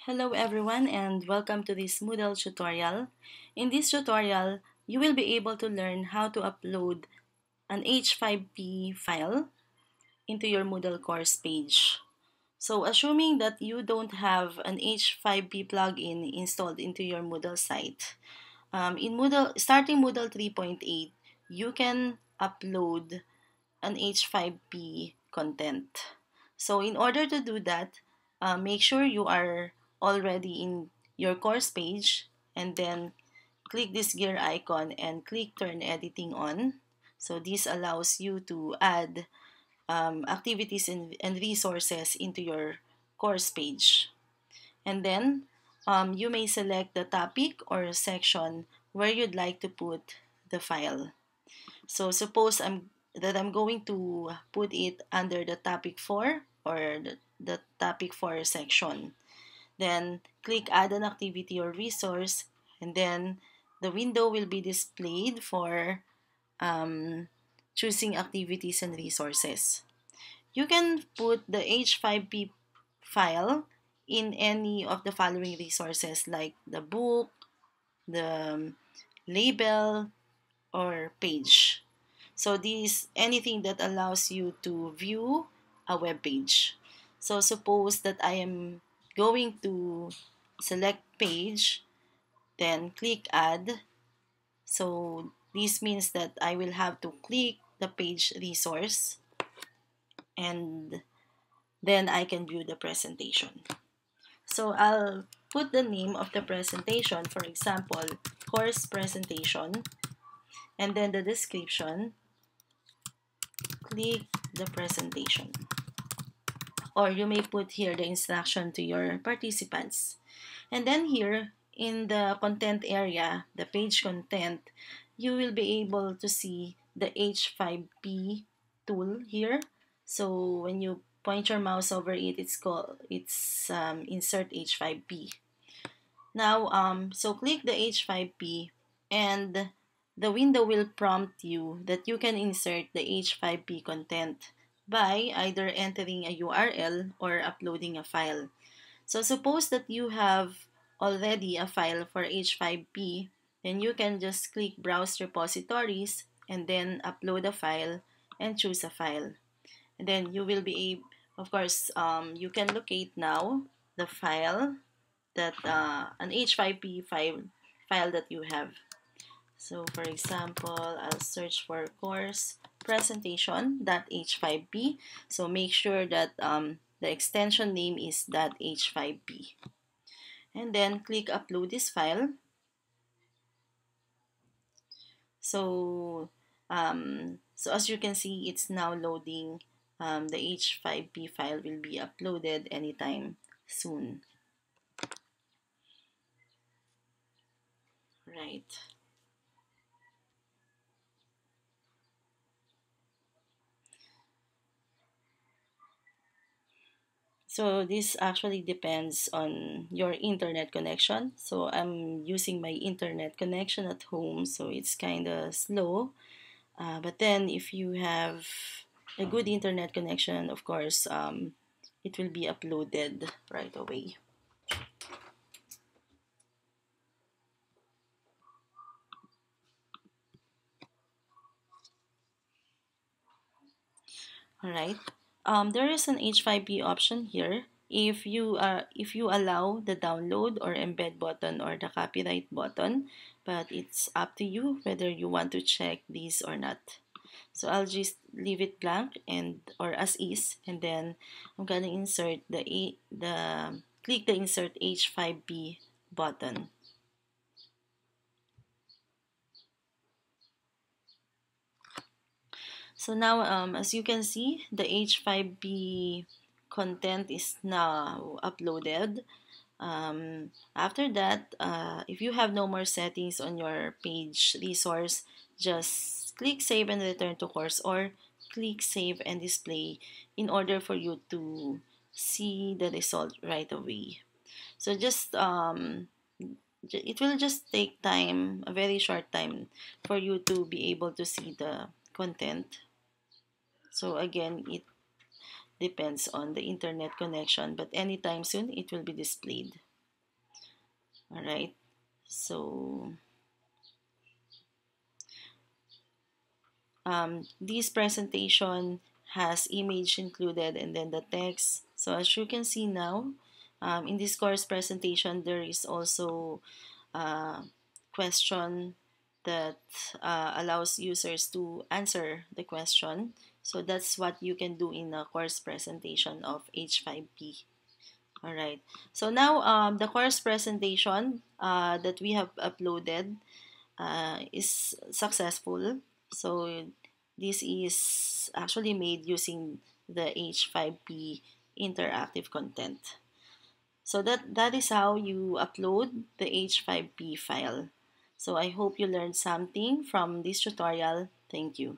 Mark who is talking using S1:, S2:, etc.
S1: Hello everyone and welcome to this Moodle tutorial. In this tutorial, you will be able to learn how to upload an H5P file into your Moodle course page. So assuming that you don't have an H5P plugin installed into your Moodle site, in Moodle, starting Moodle 3.8, you can upload an H5P content. So in order to do that, make sure you are already in your course page and then click this gear icon and click turn editing on. So this allows you to add activities and resources into your course page. And then you may select the topic or section where you'd like to put the file. So suppose I'm going to put it under the topic 4 or the topic 4 section. Then click add an activity or resource, and then the window will be displayed for um, choosing activities and resources. You can put the H5P file in any of the following resources like the book, the label, or page. So this anything that allows you to view a web page. So suppose that I am going to select page, then click add. So this means that I will have to click the page resource and then I can view the presentation. So I'll put the name of the presentation, for example, course presentation, and then the description, click the presentation. Or you may put here the instruction to your participants. And then here in the content area, the page content, you will be able to see the H5P tool here. So when you point your mouse over it, it's insert H5P. Now, so click the H5P and the window will prompt you that you can insert the H5P content by either entering a URL or uploading a file. So suppose that you have already a file for H5P, then you can just click Browse Repositories and then upload a file and choose a file. And then you will be able, of course, you can locate now the file that an H5P file that you have. So for example, I'll search for course presentation.h5p. So make sure that the extension name is .h5p. And then click upload this file. So, so as you can see, it's now loading. The H5P file will be uploaded anytime soon. Right. So this actually depends on your internet connection. So I'm using my internet connection at home, so it's kind of slow. But then if you have a good internet connection, of course, it will be uploaded right away. All right. There is an H5P option here. If you allow the download or embed button or the copyright button, but it's up to you whether you want to check these or not. So I'll just leave it blank and or as is, and then I'm gonna insert the click the insert H5P button. So now, as you can see, the H5P content is now uploaded. After that, if you have no more settings on your page resource, just click save and return to course or click save and display in order for you to see the result right away. So just it will just take time, a very short time, for you to be able to see the content. So again, it depends on the internet connection, but anytime soon it will be displayed. All right. So this presentation has image included and then the text. So as you can see now, in this course presentation, there is also a question that allows users to answer the question. So that's what you can do in a course presentation of H5P. All right. So now the course presentation that we have uploaded is successful. So this is actually made using the H5P interactive content. So that is how you upload the H5P file. So I hope you learned something from this tutorial. Thank you.